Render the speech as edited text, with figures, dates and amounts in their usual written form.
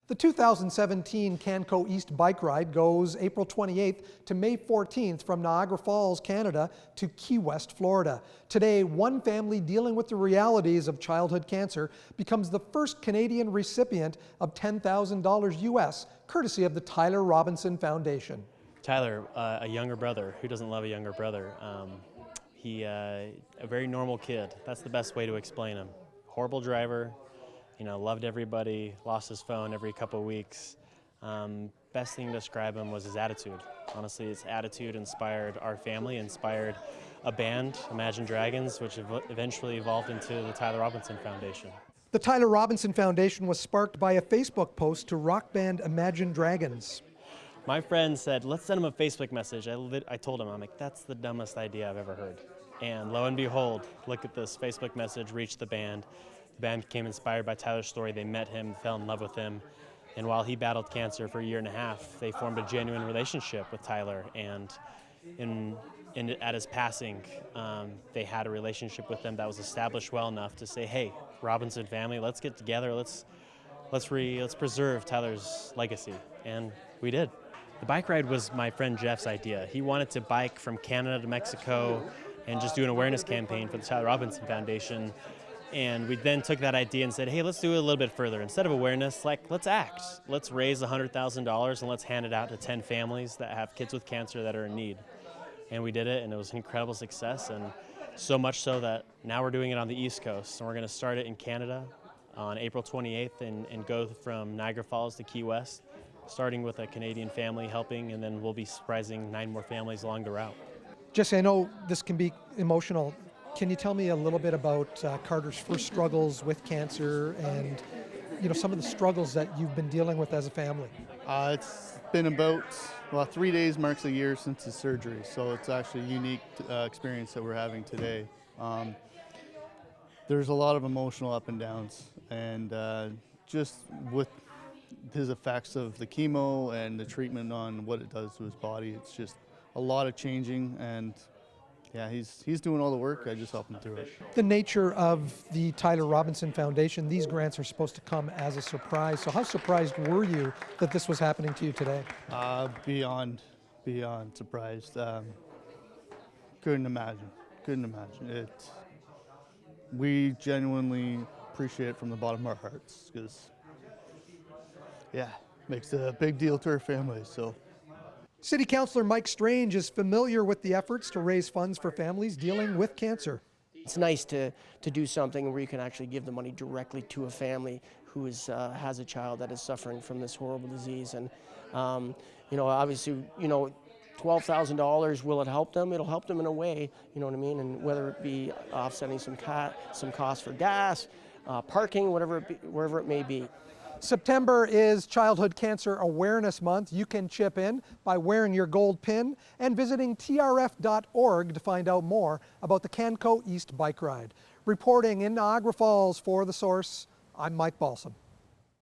The 2017 Canco East Bike Ride goes April 28th to May 14th from Niagara Falls, Canada to Key West, Florida. Today, one family dealing with the realities of childhood cancer becomes the first Canadian recipient of $10,000 US, courtesy of the Tyler Robinson Foundation. Tyler, a younger brother. Who doesn't love a younger brother? A very normal kid. That's the best way to explain him. Horrible driver. Loved everybody, lost his phone every couple of weeks. Best thing to describe him was his attitude. Honestly, his attitude inspired our family, inspired a band, Imagine Dragons, which eventually evolved into the Tyler Robinson Foundation. The Tyler Robinson Foundation was sparked by a Facebook post to rock band Imagine Dragons. My friend said, let's send him a Facebook message. I told him, I'm like, that's the dumbest idea I've ever heard. And lo and behold, look at this Facebook message reached the band. The band became inspired by Tyler's story. They met him, fell in love with him. And while he battled cancer for a year and a half, they formed a genuine relationship with Tyler. And at his passing, they had a relationship with him that was established well enough to say, hey, Robinson family, let's get together. Let's preserve Tyler's legacy. And we did. The bike ride was my friend Jeff's idea. He wanted to bike from Canada to Mexico and just do an awareness campaign for the Tyler Robinson Foundation. And we then took that idea and said, hey, let's do it a little bit further. Instead of awareness, let's act. Let's raise $100,000 and let's hand it out to 10 families that have kids with cancer that are in need. And we did it, and it was an incredible success, and so much so that now we're doing it on the East Coast. And we're going to start it in Canada on April 28th and go from Niagara Falls to Key West, starting with a Canadian family helping, and then we'll be surprising 9 more families along the route. Jesse, I know this can be emotional. Can you tell me a little bit about Carter's first struggles with cancer and some of the struggles that you've been dealing with as a family? It's been about 3 days marks a year since his surgery, so it's actually a unique experience that we're having today. There's a lot of emotional up and downs, and just with his effects of the chemo and the treatment on what it does to his body, it's just a lot of changing, and yeah, he's doing all the work. I just help him through it. The nature of the Tyler Robinson Foundation, these grants are supposed to come as a surprise. So how surprised were you that this was happening to you today? Beyond surprised. Couldn't imagine it. We genuinely appreciate it from the bottom of our hearts, because makes a big deal to our family. So. City Councillor Mike Strange is familiar with the efforts to raise funds for families dealing with cancer. It's nice to do something where you can actually give the money directly to a family who has a child that is suffering from this horrible disease. And obviously, $12,000, will it help them? It'll help them in a way, you know what I mean? And whether it be offsetting some costs for gas, parking, wherever it may be. September is Childhood Cancer Awareness Month. You can chip in by wearing your gold pin and visiting trf.org to find out more about the Canco East Bike Ride. Reporting in Niagara Falls for The Source, I'm Mike Balsom.